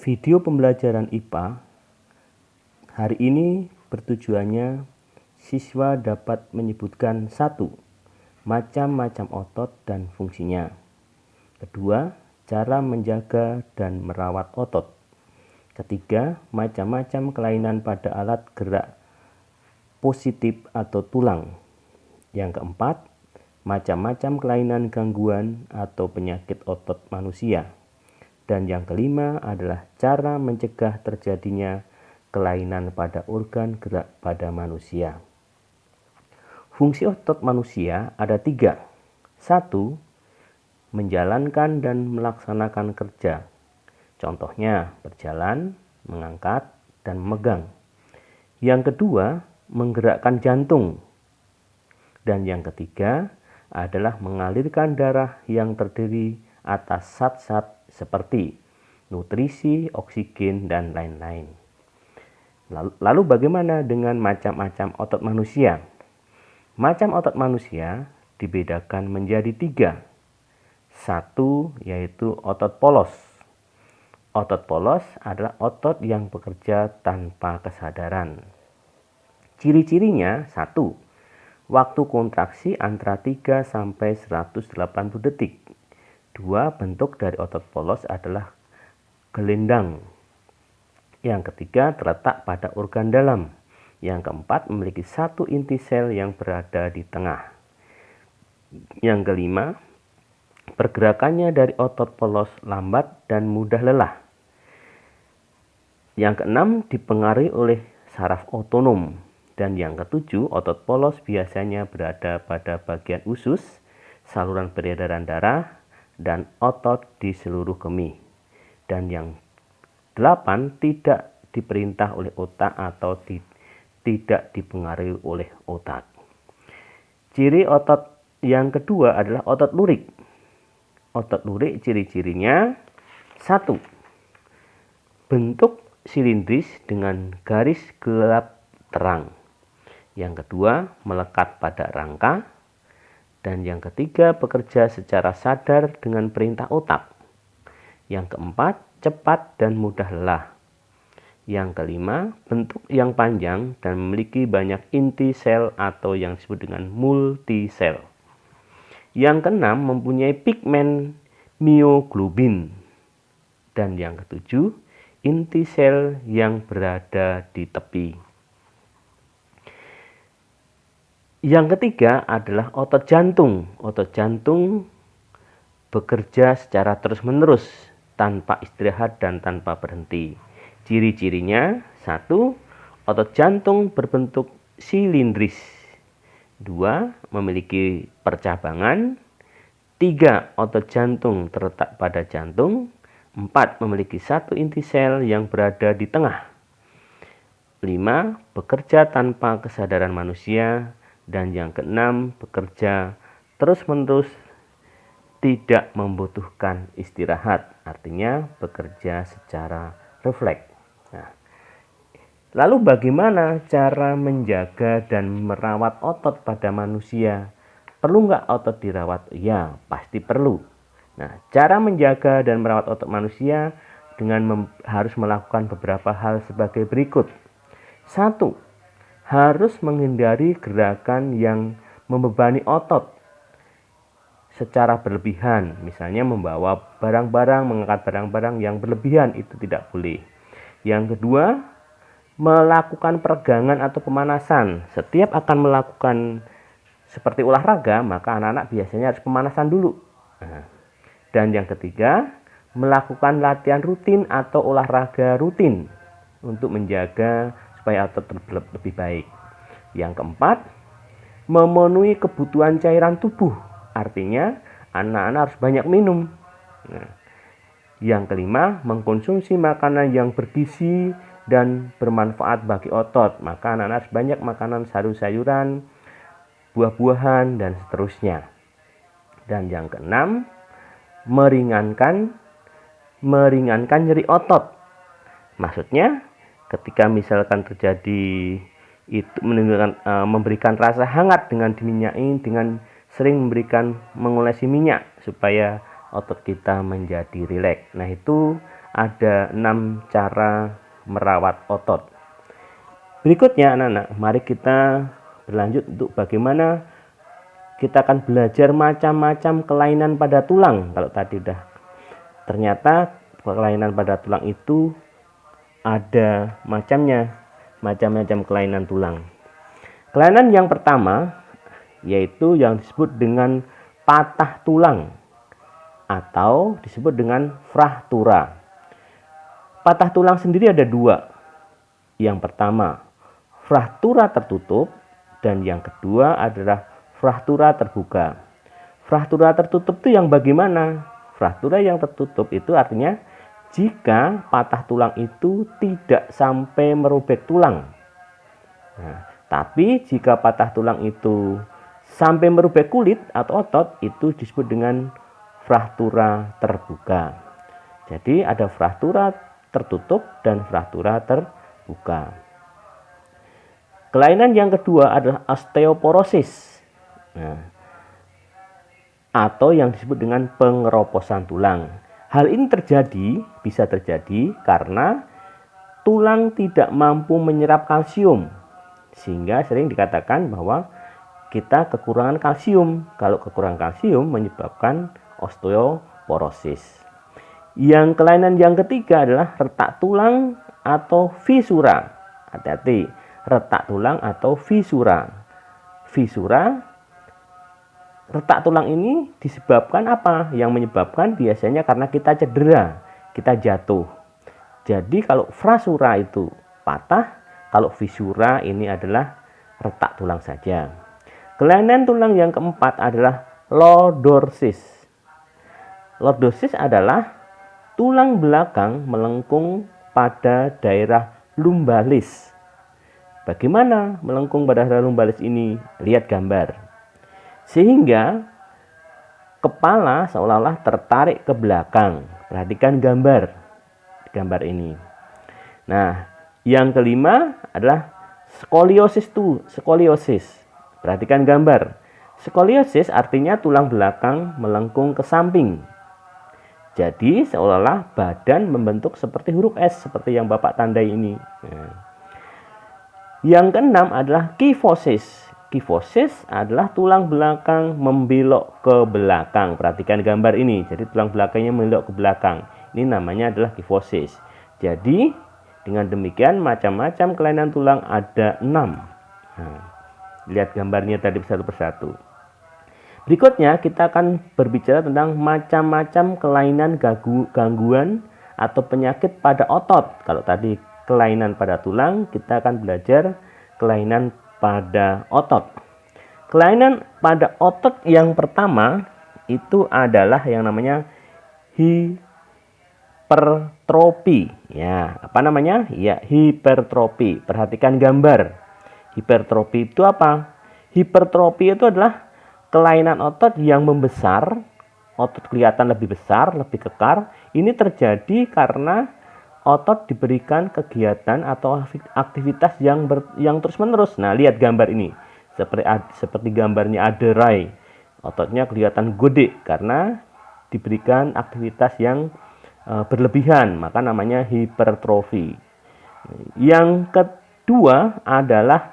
Video pembelajaran IPA hari ini bertujuannya siswa dapat menyebutkan 1. Macam-macam otot dan fungsinya. 2. Cara menjaga dan merawat otot. 3. Macam-macam kelainan pada alat gerak positif atau tulang. Yang keempat, macam-macam kelainan gangguan atau penyakit otot manusia. Dan yang kelima adalah cara mencegah terjadinya kelainan pada organ gerak pada manusia. Fungsi otot manusia ada 3. 1. Menjalankan dan melaksanakan kerja. Contohnya berjalan, mengangkat, dan memegang. Yang kedua, menggerakkan jantung. Dan yang ketiga adalah mengalirkan darah yang terdiri atas zat-zat seperti nutrisi, oksigen, dan lain-lain. Lalu bagaimana dengan macam-macam otot manusia? Macam otot manusia dibedakan menjadi 3. 1 yaitu otot polos. Otot polos adalah otot yang bekerja tanpa kesadaran. Ciri-cirinya 1. Waktu kontraksi antara 3 sampai 180 detik. 2. Bentuk dari otot polos adalah gelendang. Yang ketiga terletak pada organ dalam. Yang keempat memiliki 1 inti sel yang berada di tengah. Yang kelima, pergerakannya dari otot polos lambat dan mudah lelah. Yang keenam dipengaruhi oleh saraf otonom. Dan yang ketujuh, otot polos biasanya berada pada bagian usus, saluran peredaran darah, dan otot di seluruh kemih. Dan yang 8 tidak diperintah oleh otak atau tidak dipengaruhi oleh otak. Ciri otot yang kedua adalah otot lurik. Otot lurik ciri-cirinya 1. Bentuk silindris dengan garis gelap terang. Yang kedua, melekat pada rangka. Dan yang ketiga, bekerja secara sadar dengan perintah otak. Yang keempat, cepat dan mudah lelah. Yang kelima, bentuk yang panjang dan memiliki banyak inti sel atau yang disebut dengan multisel. Yang keenam, mempunyai pigmen mioglobin. Dan yang ketujuh, inti sel yang berada di tepi. Yang ketiga adalah otot jantung. Otot jantung bekerja secara terus-menerus, tanpa istirahat dan tanpa berhenti. Ciri-cirinya 1. Otot jantung berbentuk silindris. 2. Memiliki percabangan. 3. Otot jantung terletak pada jantung. 4. Memiliki 1 inti sel yang berada di tengah. 5. Bekerja tanpa kesadaran manusia. Dan yang keenam, bekerja terus-menerus, tidak membutuhkan istirahat, artinya bekerja secara refleks. Nah, lalu bagaimana cara menjaga dan merawat otot pada manusia? Perlu nggak otot dirawat? Ya, pasti perlu. Nah, cara menjaga dan merawat otot manusia dengan harus melakukan beberapa hal sebagai berikut. 1. Harus menghindari gerakan yang membebani otot secara berlebihan. Misalnya membawa barang-barang, mengangkat barang-barang yang berlebihan, itu tidak boleh. Yang kedua, melakukan peregangan atau pemanasan. Setiap akan melakukan seperti olahraga, maka anak-anak biasanya harus pemanasan dulu. Dan yang ketiga, melakukan latihan rutin atau olahraga rutin untuk menjaga supaya otot lebih baik. Yang keempat, memenuhi kebutuhan cairan tubuh. Artinya, anak-anak harus banyak minum. Yang kelima, mengkonsumsi makanan yang bergizi dan bermanfaat bagi otot. Maka anak-anak harus banyak makanan sayur-sayuran, buah-buahan, dan seterusnya. Dan yang keenam, meringankan nyeri otot. Maksudnya, ketika misalkan terjadi itu memberikan rasa hangat dengan diminyaki, dengan sering mengolesi minyak supaya otot kita menjadi rileks. Nah, itu ada 6 cara merawat otot. Berikutnya anak-anak, mari kita berlanjut untuk bagaimana kita akan belajar macam-macam kelainan pada tulang. Kalau tadi udah, ternyata kelainan pada tulang itu ada macam-macam kelainan tulang. Kelainan yang pertama yaitu yang disebut dengan patah tulang atau disebut dengan fraktura. Patah tulang sendiri ada 2. Yang pertama, fraktura tertutup, dan yang kedua adalah fraktura terbuka. Fraktura tertutup itu yang bagaimana? Fraktura yang tertutup itu artinya jika patah tulang itu tidak sampai merobek tulang. Nah, tapi jika patah tulang itu sampai merobek kulit atau otot, itu disebut dengan fraktura terbuka. Jadi ada fraktura tertutup dan fraktura terbuka. Kelainan yang kedua adalah osteoporosis. Nah, atau yang disebut dengan pengeroposan tulang. Hal ini bisa terjadi karena tulang tidak mampu menyerap kalsium, sehingga sering dikatakan bahwa kita kekurangan kalsium. Kalau kekurangan kalsium menyebabkan osteoporosis. Yang kelainan yang ketiga adalah retak tulang atau fisura. Hati-hati, retak tulang atau fisura. Retak tulang ini disebabkan apa? Yang menyebabkan biasanya karena kita cedera, kita jatuh. Jadi kalau frasura itu patah, kalau fisura ini adalah retak tulang saja. Kelainan tulang yang keempat adalah lordosis. Lordosis adalah tulang belakang melengkung pada daerah lumbalis. Bagaimana melengkung pada daerah lumbalis ini? Lihat gambar. Sehingga kepala seolah-olah tertarik ke belakang. Perhatikan gambar ini. Nah, yang kelima adalah skoliosis. Perhatikan gambar. Skoliosis artinya tulang belakang melengkung ke samping. Jadi seolah-olah badan membentuk seperti huruf S, seperti yang Bapak tandai ini. Nah. Yang keenam adalah kifosis. Kifosis adalah tulang belakang membelok ke belakang. Perhatikan gambar ini. Jadi tulang belakangnya membelok ke belakang. Ini namanya adalah kifosis. Jadi dengan demikian macam-macam kelainan tulang ada 6. Nah, lihat gambarnya tadi satu persatu. Berikutnya kita akan berbicara tentang macam-macam kelainan gangguan atau penyakit pada otot. Kalau tadi kelainan pada tulang, kita akan belajar kelainan pada otot. Kelainan pada otot yang pertama itu adalah yang namanya hipertrofi. Ya, apa namanya? Ya, hipertrofi. Perhatikan gambar. Hipertrofi itu apa? Hipertrofi itu adalah kelainan otot yang membesar, otot kelihatan lebih besar, lebih kekar. Ini terjadi karena otot diberikan kegiatan atau aktivitas yang terus-menerus. Nah, lihat gambar ini. Seperti gambarnya aderai. Ototnya kelihatan gede karena diberikan aktivitas yang berlebihan, maka namanya hipertrofi. Yang kedua adalah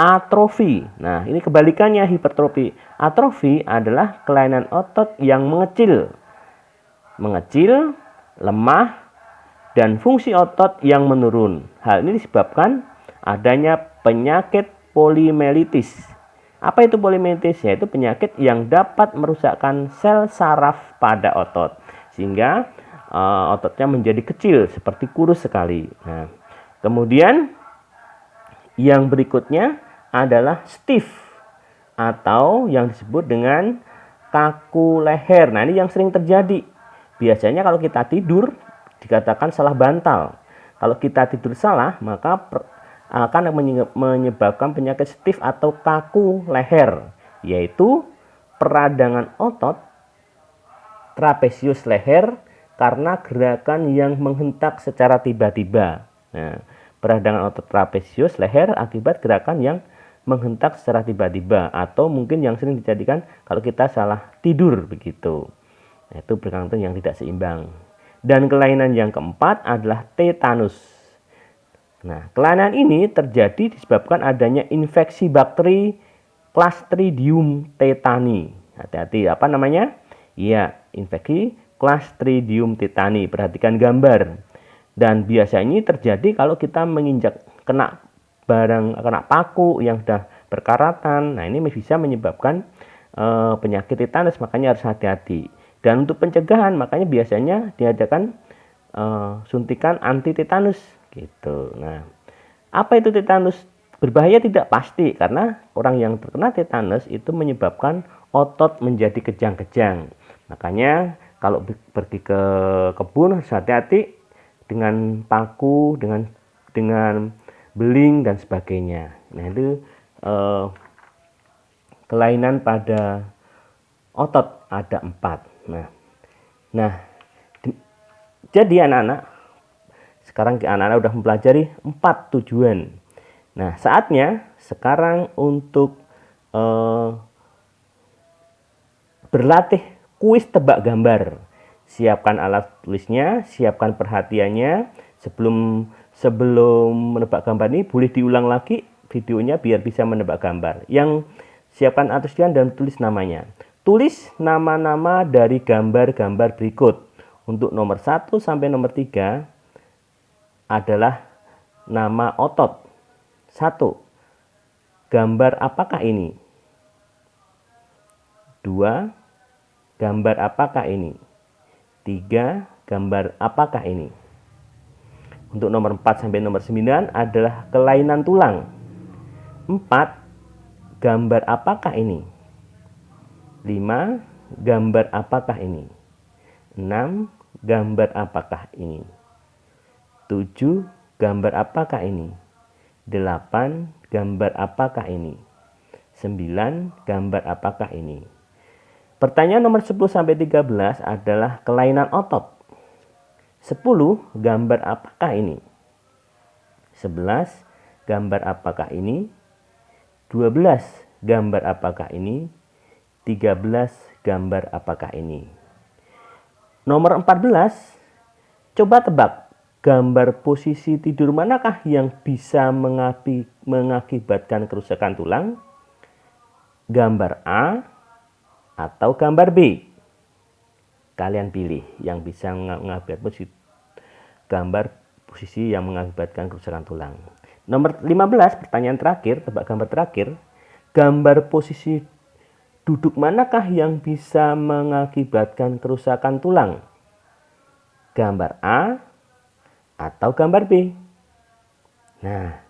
atrofi. Nah, ini kebalikannya hipertrofi. Atrofi adalah kelainan otot yang mengecil, lemah, dan fungsi otot yang menurun. Hal ini disebabkan adanya penyakit polimelitis. Apa itu polimelitis? Yaitu penyakit yang dapat merusakkan sel saraf pada otot, sehingga ototnya menjadi kecil, seperti kurus sekali. Nah, kemudian yang berikutnya adalah stiff atau yang disebut dengan kaku leher. Nah, ini yang sering terjadi. Biasanya kalau kita tidur dikatakan salah bantal. Kalau kita tidur salah, maka akan menyebabkan penyakit stiff atau kaku leher, yaitu peradangan otot trapesius leher karena gerakan yang menghentak secara tiba-tiba. Nah, peradangan otot trapesius leher akibat gerakan yang menghentak secara tiba-tiba, atau mungkin yang sering dijadikan kalau kita salah tidur begitu. Nah, itu bergantung yang tidak seimbang. Dan kelainan yang keempat adalah tetanus. Nah, kelainan ini terjadi disebabkan adanya infeksi bakteri Clostridium tetani. Hati-hati, apa namanya? Iya, infeksi Clostridium tetani. Perhatikan gambar. Dan biasanya ini terjadi kalau kita menginjak kena paku yang sudah berkaratan. Nah, ini bisa menyebabkan penyakit tetanus, makanya harus hati-hati. Dan untuk pencegahan, makanya biasanya diadakan suntikan anti tetanus gitu. Nah, apa itu tetanus? Berbahaya tidak pasti, karena orang yang terkena tetanus itu menyebabkan otot menjadi kejang-kejang. Makanya kalau pergi ke kebun harus hati-hati dengan paku, dengan beling dan sebagainya. Nah, itu kelainan pada otot ada 4. Nah, jadi anak-anak, sekarang anak-anak sudah mempelajari 4 tujuan. Nah, saatnya sekarang untuk berlatih kuis tebak gambar. Siapkan alat tulisnya, siapkan perhatiannya. Sebelum menebak gambar ini boleh diulang lagi videonya biar bisa menebak gambar. Yang siapkan alat tulisnya dan tulis namanya. Tulis nama-nama dari gambar-gambar berikut. Untuk nomor 1 sampai nomor 3 adalah nama otot. 1. Gambar apakah ini? 2. Gambar apakah ini? 3. Gambar apakah ini? Untuk nomor 4 sampai nomor 9 adalah kelainan tulang. 4. Gambar apakah ini? 5. Gambar apakah ini? 6. Gambar apakah ini? 7. Gambar apakah ini? 8. Gambar apakah ini? 9. Gambar apakah ini? Pertanyaan nomor 10 sampai 13 adalah kelainan otot. 10. Gambar apakah ini? 11. Gambar apakah ini? 12. Gambar apakah ini? 13. Gambar apakah ini? Nomor 14. Coba tebak. Gambar posisi tidur manakah yang bisa mengakibatkan kerusakan tulang? Gambar A atau gambar B? Kalian pilih yang bisa mengakibatkan gambar posisi yang mengakibatkan kerusakan tulang. Nomor 15, pertanyaan terakhir, tebak gambar terakhir. Gambar posisi duduk manakah yang bisa mengakibatkan kerusakan tulang? Gambar A atau gambar B? Nah,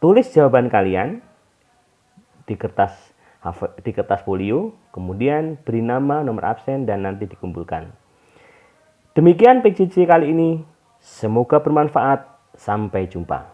tulis jawaban kalian di kertas folio, kemudian beri nama, nomor absen, dan nanti dikumpulkan. Demikian PJJ kali ini. Semoga bermanfaat. Sampai jumpa.